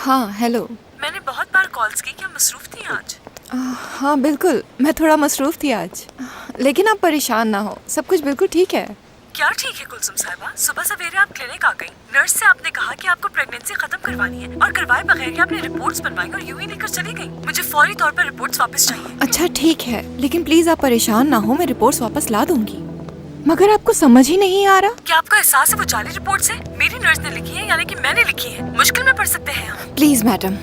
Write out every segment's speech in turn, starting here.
हाँ, हेलो। मैंने बहुत बार कॉल्स की, क्या मसरूफ थी आज? हाँ बिल्कुल, मैं थोड़ा मसरूफ़ थी आज। लेकिन आप परेशान ना हो, सब कुछ बिल्कुल ठीक है। क्या ठीक है कुलसुम साहिबा? सुबह सवेरे आप क्लिनिक आ गई। नर्स से आपने कहा कि आपको प्रेगनेंसी खत्म करवानी है और करवाए बगैर ही आपने रिपोर्ट्स बनवाई और यूं ही लेकर चली गई। मुझे फौरी तौर पर रिपोर्ट्स वापस चाहिए। अच्छा ठीक है, लेकिन प्लीज़ आप परेशान ना हो, मैं रिपोर्ट्स वापस ला दूंगी। मगर आपको समझ ही नहीं आ रहा। क्या आपको एहसास है वो जाली रिपोर्ट्स है? मेरी नर्स ने लिखी है, यानी कि मैंने लिखी है। मुश्किल में पड़ सकते हैं हम। प्लीज़ मैडम,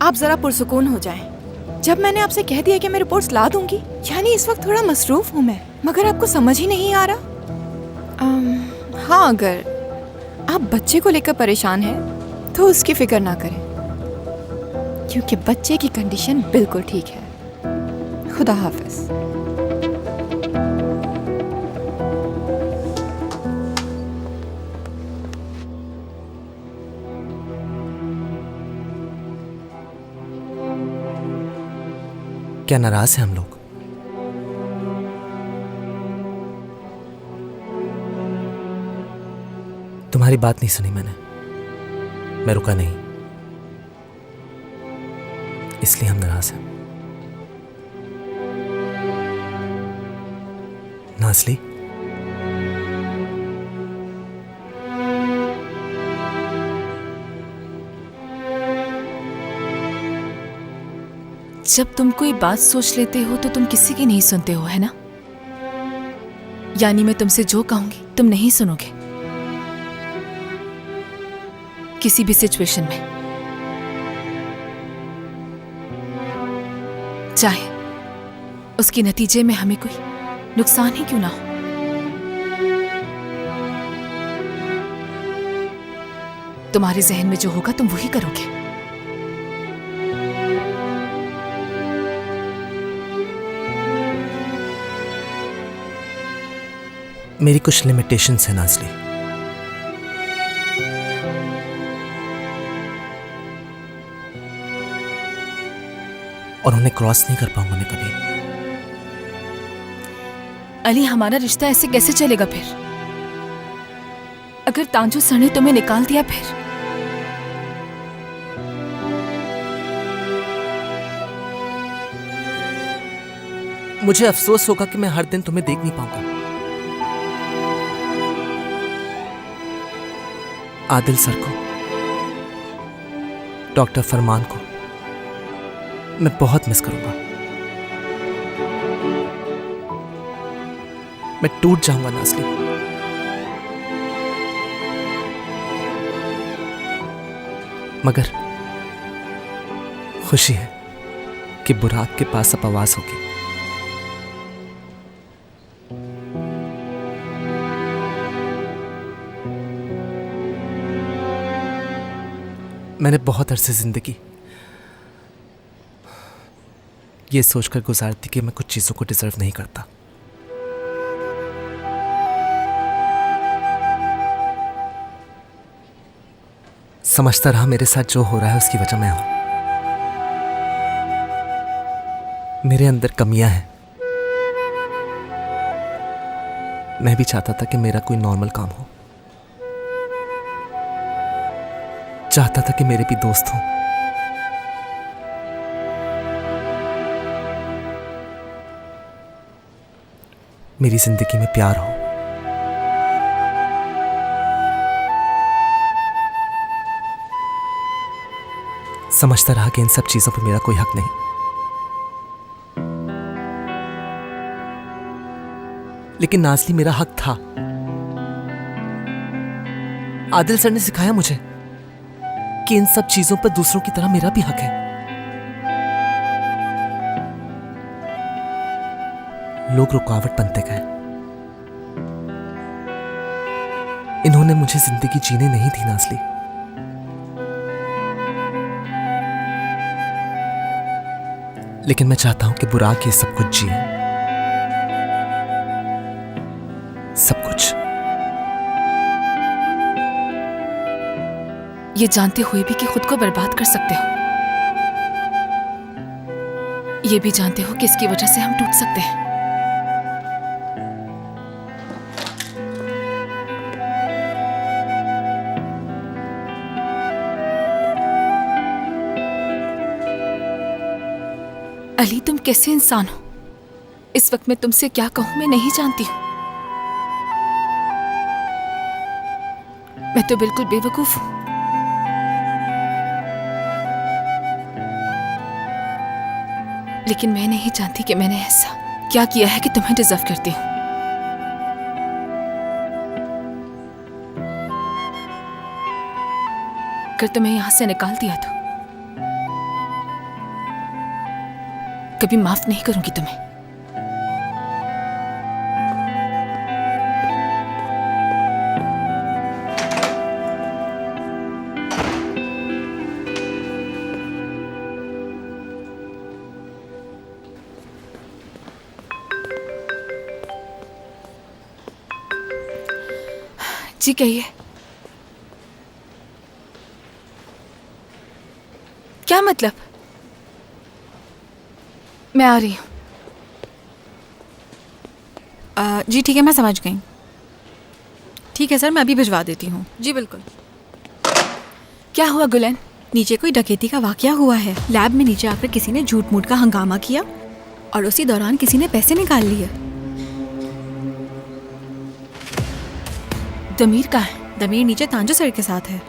आप ज़रा पुरसुकून हो जाएं। जब मैंने आपसे कह दिया कि मैं रिपोर्ट्स ला दूंगी, यानी इस वक्त थोड़ा मसरूफ़ हूँ मैं, मगर आपको समझ ही नहीं आ रहा। हाँ, अगर आप बच्चे को लेकर परेशान हैं तो उसकी फिक्र ना करें, क्योंकि बच्चे की कंडीशन बिल्कुल ठीक है। खुदा हाफिज। क्या नाराज हैं हम लोग? तुम्हारी बात नहीं सुनी मैंने, मैं रुका नहीं, इसलिए हम नाराज हैं। नाज़ली, जब तुम कोई बात सोच लेते हो तो तुम किसी की नहीं सुनते हो, है ना? यानी मैं तुमसे जो कहूंगी तुम नहीं सुनोगे किसी भी सिचुएशन में, चाहे उसके नतीजे में हमें कोई नुकसान ही क्यों ना हो। तुम्हारे जहन में जो होगा तुम वही करोगे। मेरी कुछ लिमिटेशंस हैं नाज़ली, और उन्हें क्रॉस नहीं कर पाऊंगा मैं कभी। अली, हमारा रिश्ता ऐसे कैसे चलेगा फिर? अगर तांजू सर ने तुम्हें निकाल दिया फिर? मुझे अफसोस होगा कि मैं हर दिन तुम्हें देख नहीं पाऊंगा। आदिल सर को, डॉक्टर फरमान को मैं बहुत मिस करूंगा। मैं टूट जाऊंगा नाज़ली। मगर खुशी है कि बुराक के पास अब आवाज होगी। मैंने बहुत अरसे जिंदगी ये सोचकर गुजार दी कि मैं कुछ चीजों को डिजर्व नहीं करता। समझता रहा मेरे साथ जो हो रहा है उसकी वजह मैं हूं। मेरे अंदर कमियां हैं। मैं भी चाहता था कि मेरा कोई नॉर्मल काम हो, चाहता था कि मेरे भी दोस्त हों, मेरी जिंदगी में प्यार हो। समझता रहा कि इन सब चीजों पर मेरा कोई हक नहीं, लेकिन नाज़ली मेरा हक था। आदिल सर ने सिखाया मुझे कि इन सब चीजों पर दूसरों की तरह मेरा भी हक है। लोग रुकावट बनते गए। इन्होंने मुझे जिंदगी जीने नहीं दी नाज़ली। लेकिन मैं चाहता हूं कि बुराक ये सब कुछ जिए, सब कुछ। ये जानते हुए भी कि खुद को बर्बाद कर सकते हो, ये भी जानते हो कि इसकी वजह से हम टूट सकते हैं। अली, तुम कैसे इंसान हो? इस वक्त मैं तुमसे क्या कहूं मैं नहीं जानती हूँ। मैं तो बिल्कुल बेवकूफ हूं। लेकिन मैं नहीं जानती कि मैंने ऐसा क्या किया है कि तुम्हें डिजर्व करती हूँ। अगर तुम्हें यहां से निकाल दिया तो कभी माफ नहीं करूंगी तुम्हें। जी कहिए। क्या मतलब? मैं आ रही हूँ। जी ठीक है, मैं समझ गई। ठीक है सर, मैं अभी भिजवा देती हूँ। जी बिल्कुल। क्या हुआ गुलन? नीचे कोई डकैती का वाकया हुआ है। लैब में नीचे आकर किसी ने झूठ मूठ का हंगामा किया और उसी दौरान किसी ने पैसे निकाल लिए। दमीर कहाँ है? दमीर नीचे तांजो सर के साथ है।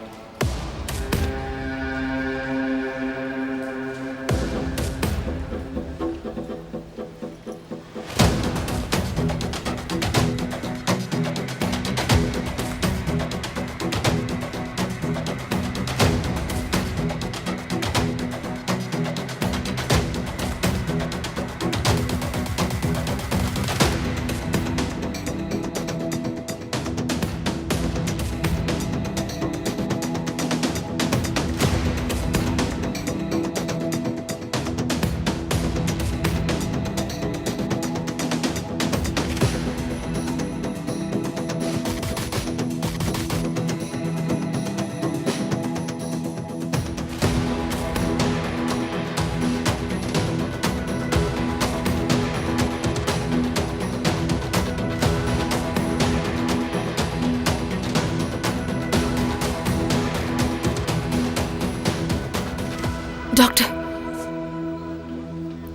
डॉक्टर,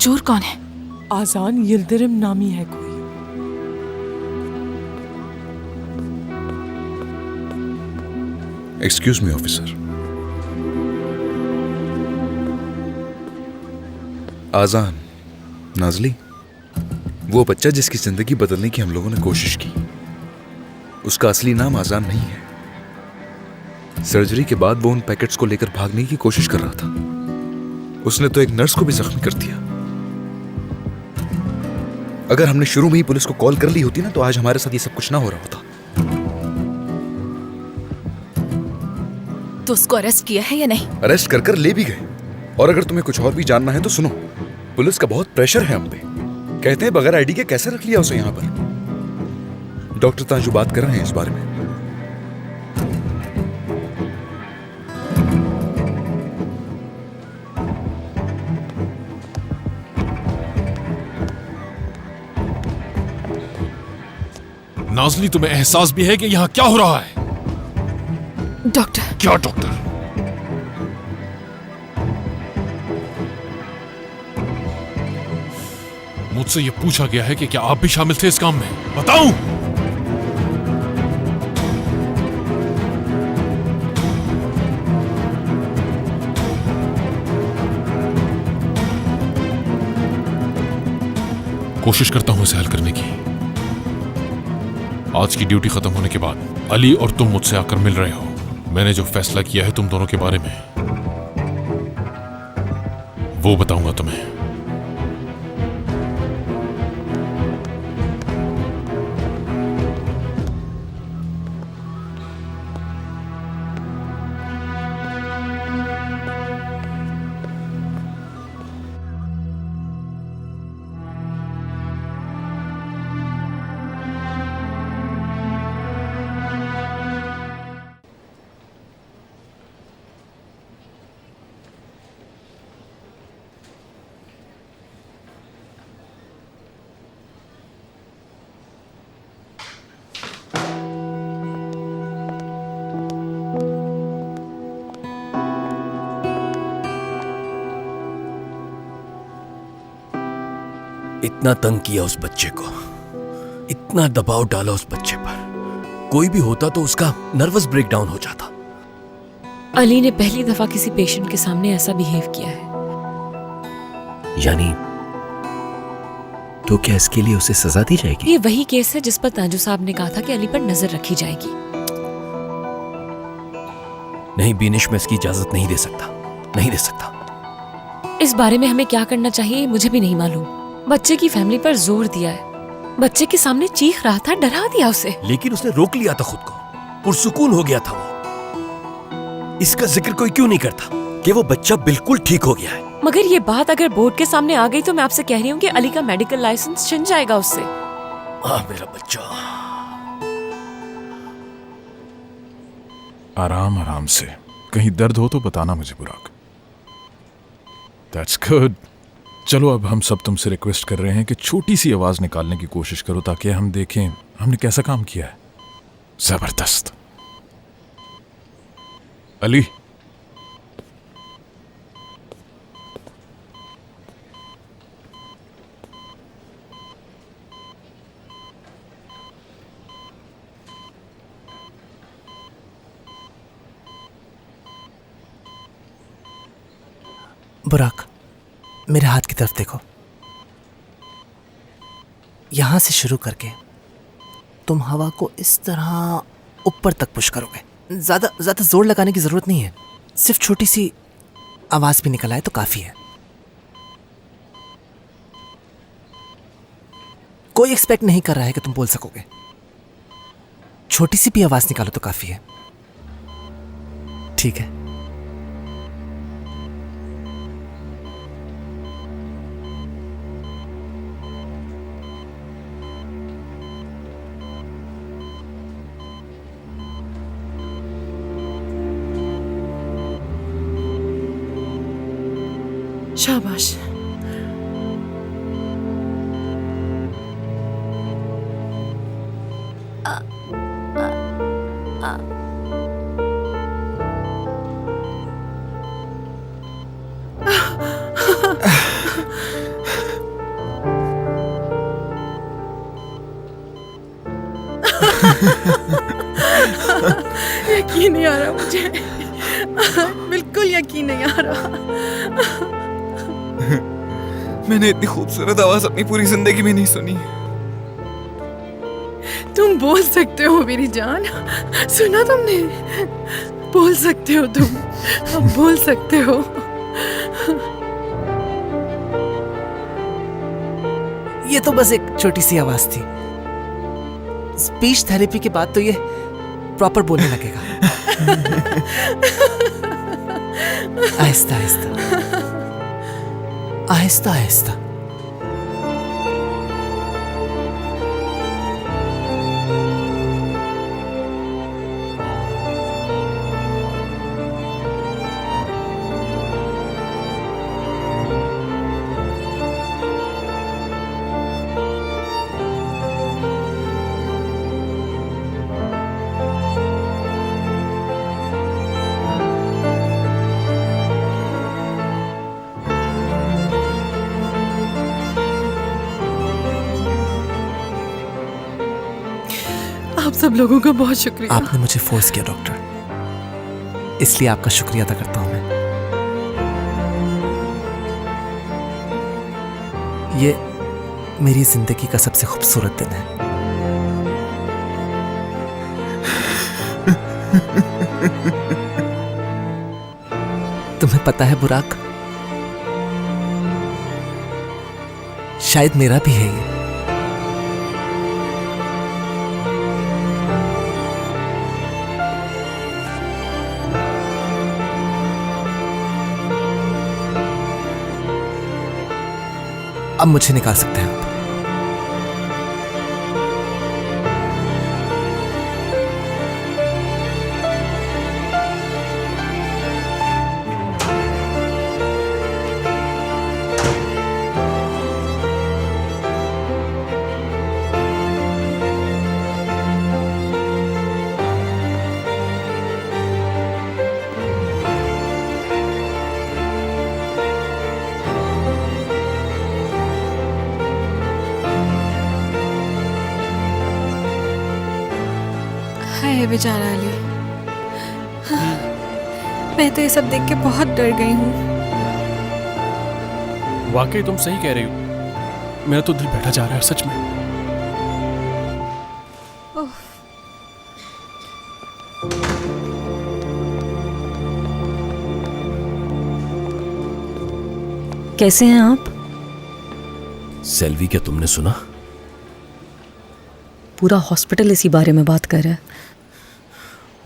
चोर कौन है? आजान यिल्दिरिम नामी है कोई। Excuse me officer. आजान नाजली, वो बच्चा जिसकी जिंदगी बदलने की हम लोगों ने कोशिश की, उसका असली नाम आजान नहीं है। सर्जरी के बाद वो उन पैकेट्स को लेकर भागने की कोशिश कर रहा था। उसने तो एक नर्स को भी जख्मी कर दिया। अगर हमने शुरू में ही पुलिस को कॉल कर ली होती ना, तो आज हमारे साथ ये सब कुछ ना हो रहा होता। तो उसको अरेस्ट किया है या नहीं? अरेस्ट कर ले भी गए। और अगर तुम्हें कुछ और भी जानना है तो सुनो, पुलिस का बहुत प्रेशर है हम पे। कहते हैं बगैर आईडी के कैसे रख लिया उसे यहाँ पर। डॉक्टर तांजू बात कर रहे हैं इस बारे में। नाज़ली, तुम्हें एहसास भी है कि यहाँ क्या हो रहा है? डॉक्टर। क्या डॉक्टर? मुझसे ये पूछा गया है कि क्या आप भी शामिल थे इस काम में? बताऊं? कोशिश करता हूं इसे हल करने की। आज की ड्यूटी खत्म होने के बाद अली और तुम मुझसे आकर मिल रहे हो। मैंने जो फैसला किया है तुम दोनों के बारे में, वो बताऊंगा तुम्हें। इतना तंग किया उस बच्चे को, इतना दबाव डाला उस बच्चे पर। कोई भी होता तो उसका नर्वस ब्रेकडाउन हो जाता। अली ने पहली दफा किसी पेशेंट के सामने ऐसा बिहेव किया है। यानी तो क्या इसके लिए उसे सजा दी जाएगी? ये वही केस है जिस पर ताजू साहब ने कहा था कि अली पर नजर रखी जाएगी। नहीं बीनिश, मैं इसकी इजाजत नहीं दे सकता, नहीं दे सकता। इस बारे में हमें क्या करना चाहिए मुझे भी नहीं मालूम। बच्चे की फैमिली पर जोर दिया है, बच्चे के सामने चीख रहा था, डरा दिया उसे। लेकिन उसने रोक लिया था खुद को, पुरसुकून हो गया था वो। इसका जिक्र कोई क्यों नहीं करता कि वो बच्चा बिल्कुल ठीक हो गया है? मगर ये बात अगर बोर्ड के सामने आ गई तो मैं आपसे कह रही हूँ कि अली का मेडिकल लाइसेंस छिन जाएगा उससे। मेरा बच्चा। आराम आराम से, कहीं दर्द हो तो बताना मुझे बुराक। That's good. चलो अब हम सब तुमसे रिक्वेस्ट कर रहे हैं कि छोटी सी आवाज निकालने की कोशिश करो ताकि हम देखें हमने कैसा काम किया है। जबरदस्त। अली, बुराक, मेरे हाथ की तरफ देखो। यहां से शुरू करके तुम हवा को इस तरह ऊपर तक पुश करोगे। ज्यादा जोर लगाने की जरूरत नहीं है, सिर्फ छोटी सी आवाज भी निकल आए तो काफी है। कोई एक्सपेक्ट नहीं कर रहा है कि तुम बोल सकोगे। छोटी सी भी आवाज निकालो तो काफी है। ठीक है? शाबाश। यकीन नहीं आ रहा मुझे, बिल्कुल यकीन नहीं आ रहा। मैंने इतनी खूबसूरत आवाज अपनी पूरी जिंदगी में नहीं सुनी। तुम बोल सकते हो मेरी जान, सुना तुमने? बोल सकते हो तुम, अब बोल सकते हो। ये तो बस एक छोटी सी आवाज थी। स्पीच थेरेपी के बाद तो ये प्रॉपर बोलने लगेगा। आहिस्ता आहिस्ता, आहिस्ता आहिस्ता। आप सब लोगों का बहुत शुक्रिया। आपने मुझे फोर्स किया डॉक्टर, इसलिए आपका शुक्रिया अदा करता हूं मैं। ये मेरी जिंदगी का सबसे खूबसूरत दिन है। तुम्हें पता है बुराक, शायद मेरा भी है ये। अब मुझे निकाल सकते हैं आप। हाय है बेचारा अली। हाँ, मैं तो ये सब देख के बहुत डर गई हूँ। वाकई तुम सही कह रही हो, मेरा तो दिल बैठा जा रहा है सच में। कैसे हैं आप? सेल्वी, क्या तुमने सुना? पूरा हॉस्पिटल इसी बारे में बात कर रहा है।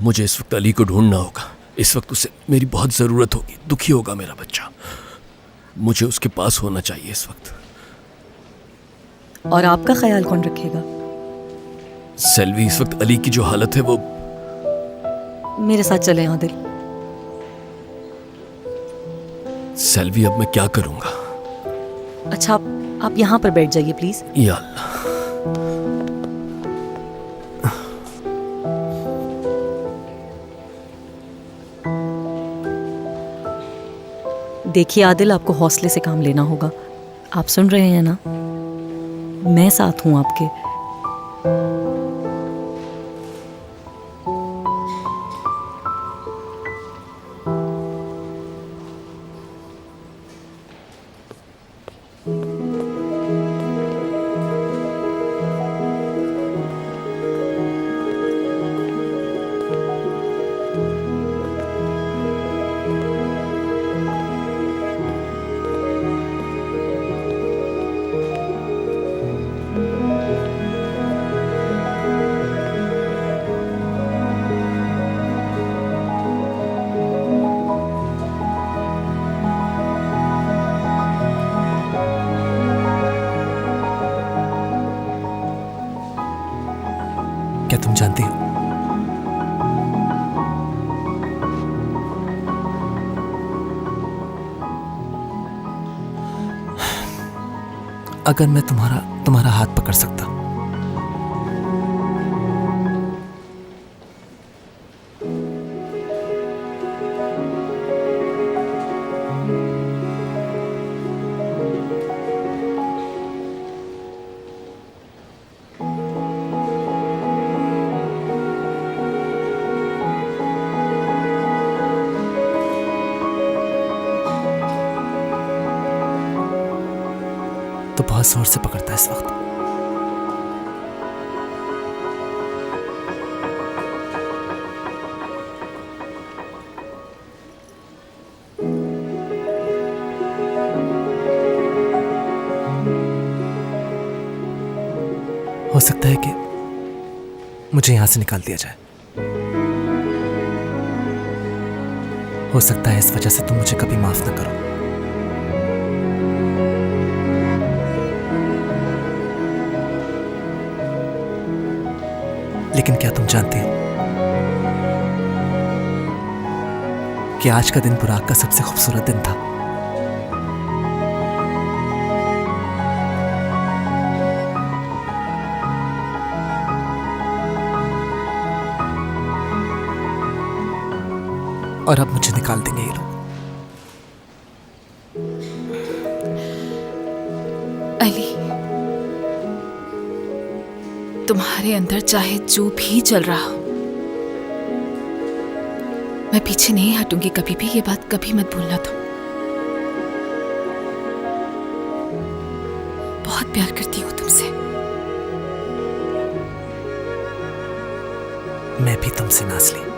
मुझे इस वक्त अली को ढूंढना होगा। इस वक्त उसे मेरी बहुत जरूरत होगी। दुखी होगा मेरा बच्चा। मुझे उसके पास होना चाहिए इस वक्त। और आपका ख्याल कौन रखेगा? सेल्वी, इस वक्त अली की जो हालत है वो... मेरे साथ चलें आदिल। सेल्वी, अब मैं क्या करूंगा? अच्छा, आप यहाँ पर बैठ जाइए प्लीज। या अल्लाह। देखिए आदिल, आपको हौसले से काम लेना होगा। आप सुन रहे हैं ना? मैं साथ हूं आपके। क्या तुम जानती हो, अगर मैं तुम्हारा हाथ पकड़ सकता, तो बहुत जोर से पकड़ता है इस वक्त। हो सकता है कि मुझे यहां से निकाल दिया जाए। हो सकता है इस वजह से तुम मुझे कभी माफ ना करो। लेकिन क्या तुम जानते हो कि आज का दिन बुराक का सबसे खूबसूरत दिन था? और अब मुझे निकाल देंगे ये लोग। अली, तुम्हारे अंदर चाहे जो भी चल रहा हो, मैं पीछे नहीं हटूंगी कभी भी। ये बात कभी मत भूलना तुम। बहुत प्यार करती हूँ तुमसे। मैं भी तुमसे, नाज़ली।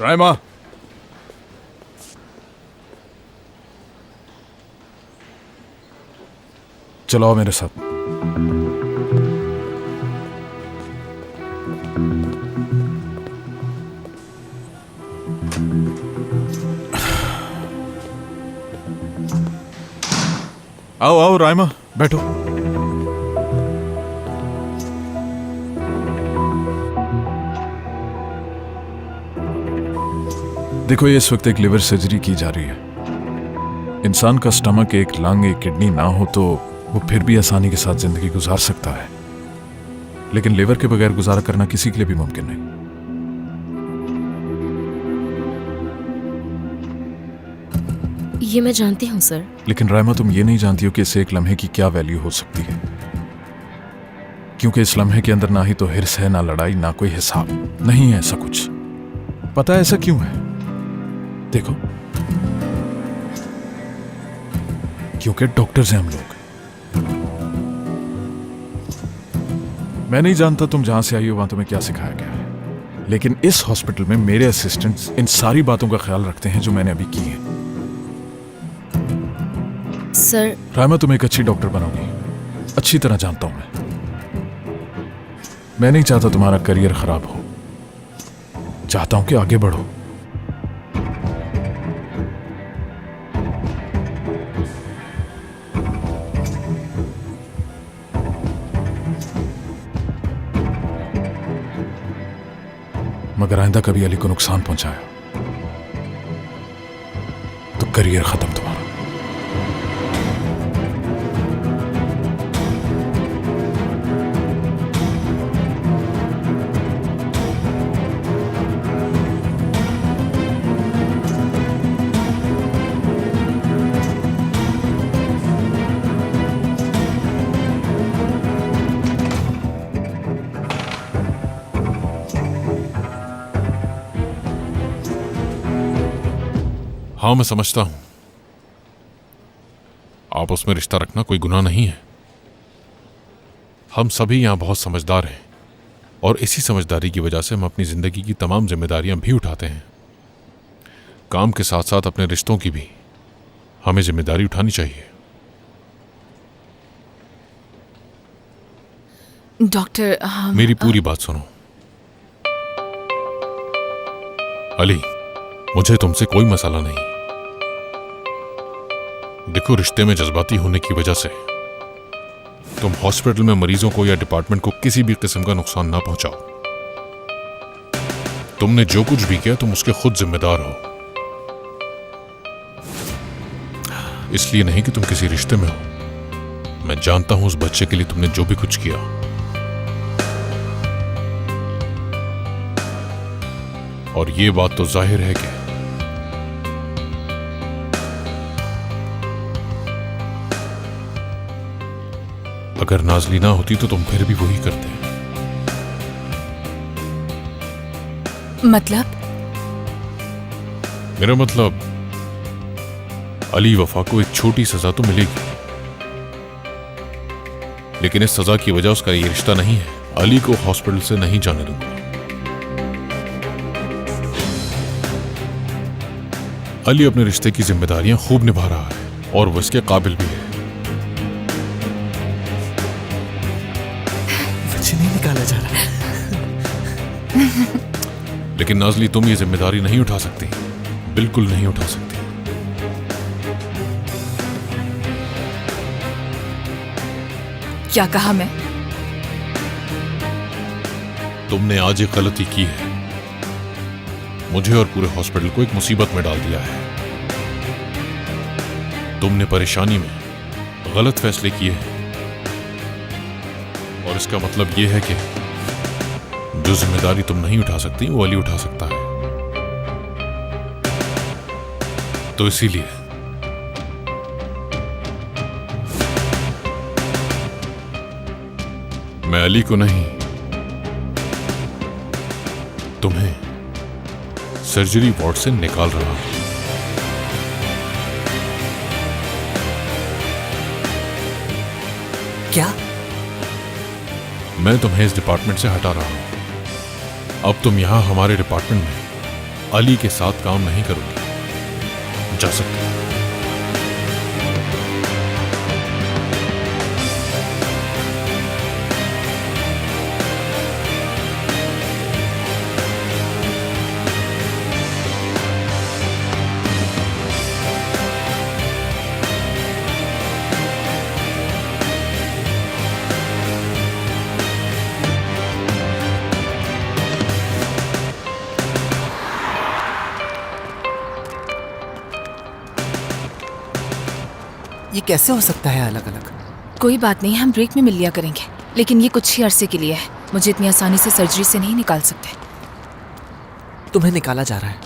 राइमा, चलो आओ मेरे साथ। आओ आओ राइमा, बैठो। देखो, ये इस वक्त एक लिवर सर्जरी की जा रही है। इंसान का स्टमक, एक लंग, एक किडनी ना हो तो वो फिर भी आसानी के साथ जिंदगी गुजार सकता है, लेकिन लिवर के बगैर गुजारा करना किसी के लिए भी मुमकिन नहीं। ये मैं जानती हूँ सर। लेकिन रायमा, तुम ये नहीं जानती हो कि इस एक लम्हे की क्या वैल्यू हो सकती है, क्योंकि इस लम्हे के अंदर ना ही तो हिर्स है, ना लड़ाई, ना कोई हिसाब, नहीं है ऐसा कुछ। पता है ऐसा क्यों है? देखो, क्योंकि डॉक्टर्स हैं हम लोग। मैं नहीं जानता तुम जहां से आई हो वहां तुम्हें क्या सिखाया गया है, लेकिन इस हॉस्पिटल में मेरे असिस्टेंट्स इन सारी बातों का ख्याल रखते हैं जो मैंने अभी की है। सर, रायमा, तुम एक अच्छी डॉक्टर बनोगी, अच्छी तरह जानता हूं मैं नहीं चाहता तुम्हारा करियर खराब हो, चाहता हूं कि आगे बढ़ो। मगर आइंदा कभी अली को नुकसान पहुंचाया तो करियर खत्म तुम्हारा। हाँ, मैं समझता हूं आप उसमें रिश्ता रखना कोई गुनाह नहीं है। हम सभी यहां बहुत समझदार हैं और इसी समझदारी की वजह से हम अपनी जिंदगी की तमाम जिम्मेदारियां भी उठाते हैं। काम के साथ साथ अपने रिश्तों की भी हमें जिम्मेदारी उठानी चाहिए। डॉक्टर, मेरी पूरी बात सुनो। अली, मुझे तुमसे कोई मसला नहीं। देखो, रिश्ते में जज्बाती होने की वजह से तुम हॉस्पिटल में मरीजों को या डिपार्टमेंट को किसी भी किस्म का नुकसान ना पहुंचाओ। तुमने जो कुछ भी किया तुम उसके खुद जिम्मेदार हो, इसलिए नहीं कि तुम किसी रिश्ते में हो। मैं जानता हूं उस बच्चे के लिए तुमने जो भी कुछ किया, और ये बात तो जाहिर है कि अगर नाज़ली ना होती तो तुम फिर भी वही करते। मतलब? मेरा मतलब, अली वफा को एक छोटी सजा तो मिलेगी, लेकिन इस सजा की वजह उसका ये रिश्ता नहीं है। अली को हॉस्पिटल से नहीं जाने दूंगा। अली अपने रिश्ते की जिम्मेदारियां खूब निभा रहा है और वो इसके काबिल भी है। बच्चे नहीं निकाला जा रहा। लेकिन नाज़ली, तुम ये जिम्मेदारी नहीं उठा सकती, बिल्कुल नहीं उठा सकती। क्या कहा मैं? तुमने आज एक गलती की है, मुझे और पूरे हॉस्पिटल को एक मुसीबत में डाल दिया है। तुमने परेशानी में गलत फैसले किए हैं, और इसका मतलब यह है कि जो जिम्मेदारी तुम नहीं उठा सकती वो अली उठा सकता है। तो इसीलिए मैं अली को नहीं, तुम्हें सर्जरी वार्ड से निकाल रहा हूं। क्या? मैं तुम्हें इस डिपार्टमेंट से हटा रहा हूं। अब तुम यहां हमारे डिपार्टमेंट में अली के साथ काम नहीं करोगे। जा सकते हो। ये कैसे हो सकता है अलग अलग? कोई बात नहीं, हम ब्रेक में मिल लिया करेंगे, लेकिन ये कुछ ही अरसे के लिए है। मुझे इतनी आसानी से सर्जरी से नहीं निकाल सकते। तुम्हें निकाला जा रहा है।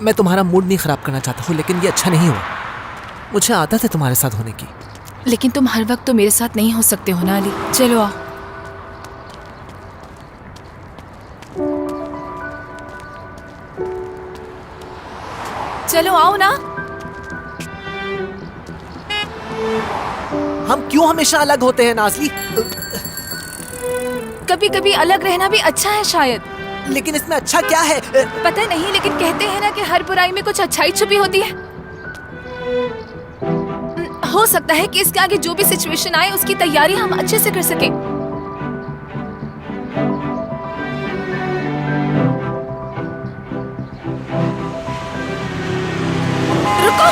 मैं तुम्हारा मूड नहीं खराब करना चाहता हूँ, लेकिन ये अच्छा नहीं हुआ। मुझे आदत है तुम्हारे साथ होने की। लेकिन तुम हर वक्त तो मेरे साथ नहीं हो सकते हो ना अली। चलो आओ। चलो आओ ना। हम क्यों हमेशा अलग होते हैं नाज़ली? कभी कभी अलग रहना भी अच्छा है शायद। लेकिन इसमें अच्छा क्या है? पता नहीं, लेकिन कहते हैं ना कि हर बुराई में कुछ अच्छाई छुपी होती है। हो सकता है कि इसके आगे जो भी सिचुएशन आए उसकी तैयारी हम अच्छे से कर सकें। रुको।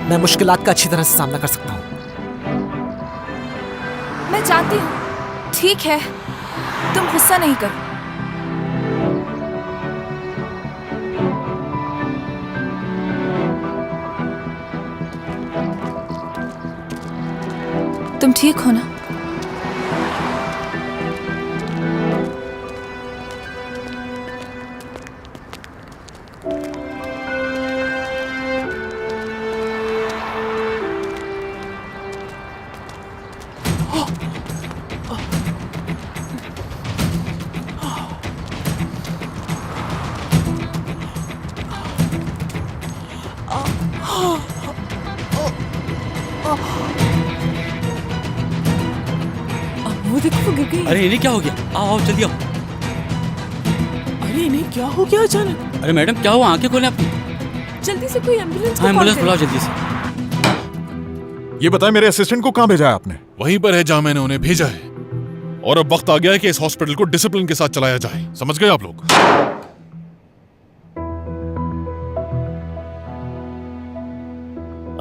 मैं मुश्किलात का अच्छी तरह से सामना कर सकता हूँ। मैं जानती हूँ। ठीक है, तुम गुस्सा नहीं करो। तुम ठीक हो ना? वो देखो, वो गिर गई। अरे इन्हें क्या हो गया? आओ आओ जल्दी आओ। अरे इन्हें क्या हो गया अचानक? अरे मैडम क्या हुआ? आंखें खोलें अपनी। जल्दी से कोई एम्बुलेंस हाँ एम्बुलेंस बुलाओ जल्दी से। ये बताए मेरे असिस्टेंट को कहाँ भेजा है आपने? वहीं पर है जहां मैंने उन्हें भेजा है। और अब वक्त आ गया है कि इस हॉस्पिटल को डिसिप्लिन के साथ चलाया जाए। समझ गए आप लोग?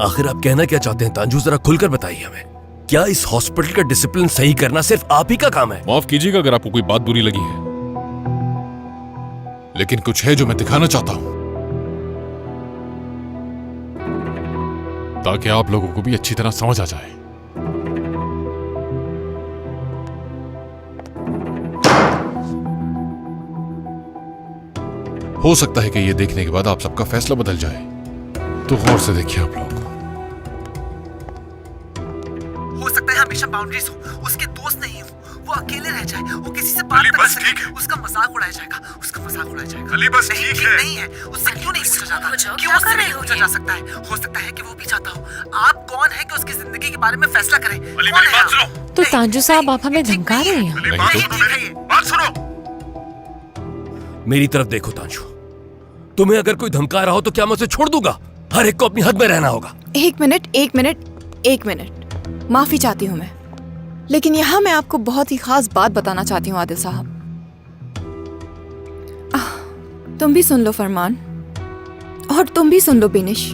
आखिर आप कहना क्या चाहते हैं तांजू? जरा खुलकर बताइए हमें। क्या इस हॉस्पिटल का डिसिप्लिन सही करना सिर्फ आप ही का काम है? माफ कीजिएगा अगर आपको कोई बात बुरी लगी है, लेकिन कुछ है जो मैं दिखाना चाहता हूं, ताकि आप लोगों को भी अच्छी तरह समझ आ जाए। हो सकता है कि यह देखने के बाद आप सबका फैसला बदल जाए, तो गौर से देखिए आप लोग। हो सकता है हमेशा बाउंड्रीज हो, उसके दोस्त नहीं हो, वो अकेले रह जाए, वो किसी से बात ना कर सके, उसका मजाक उड़ाया जाएगा, उसका मजाक उड़ाया जाएगा। अली बस ठीक है। नहीं है, उससे क्यों नहीं पूछा जाता? क्यों उससे नहीं पूछा जा सकता है? हो सकता है कि वो भी चाहता हो। आप कौन है कि उसकी जिंदगी के बारे में फैसला करें? अली मेरी बात सुनो। तो तांजू साहब, आप हमें धमका रहे हैं? बात सुनो, मेरी तरफ देखो तांजू। तुम्हें अगर कोई धमका रहा हो तो क्या मैं उसे छोड़ दूंगा? हर एक को अपनी हद में रहना होगा। एक मिनट, माफी चाहती हूँ मैं, लेकिन यहाँ मैं आपको बहुत ही खास बात बताना चाहती हूँ आदिल साहब। तुम भी सुन लो फरमान, और तुम भी सुन लो बिनिश।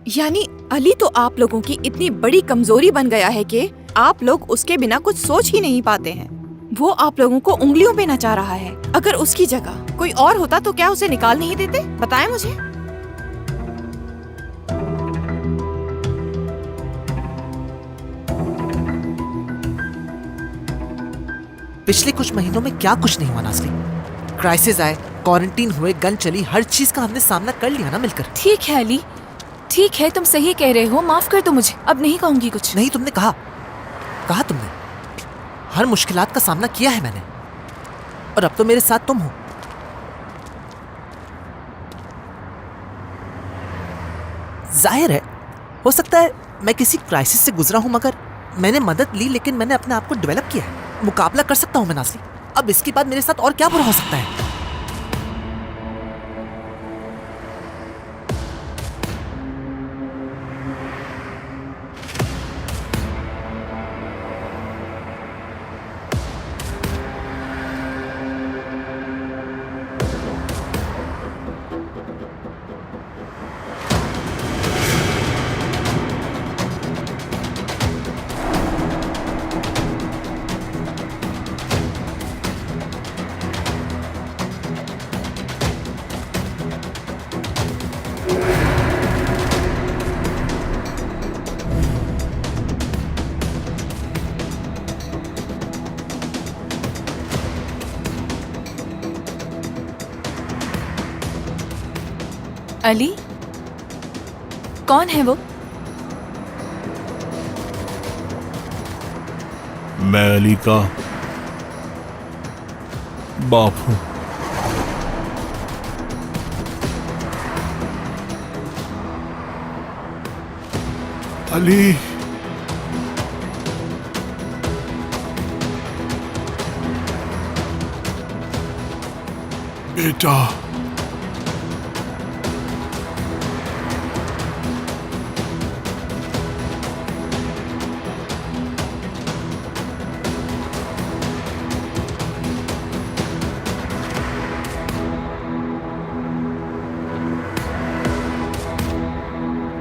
यानी अली तो आप लोगों की इतनी बड़ी कमजोरी बन गया है कि आप लोग उसके बिना कुछ सोच ही नहीं पाते हैं। वो आप लोगों को उंगलियों पे नचा रहा है। अगर उसकी जगह कोई और होता तो क्या उसे निकाल नहीं देते? बताएं मुझे। पिछले कुछ महीनों में क्या कुछ नहीं हुआ नाज़ली? क्राइसिस आए, क्वारंटीन हुए, गन चली, हर चीज का हमने सामना कर लिया ना मिलकर। ठीक है अली, ठीक है, तुम सही कह रहे हो। माफ कर दो मुझे, अब नहीं कहूंगी कुछ। नहीं, तुमने कहा तुमने। हर मुश्किलात का सामना किया है मैंने, और अब तो मेरे साथ तुम हो। जाहिर है, हो सकता है मैं किसी क्राइसिस से गुजरा हूं, मगर मैंने मदद ली, लेकिन मैंने अपने आप को डेवलप किया है। मुकाबला कर सकता हूं मैं नाज़ली। अब इसके बाद मेरे साथ और क्या बुरा हो सकता है? अली? कौन है वो? मैं अली का बाप हूं। अली, बेटा।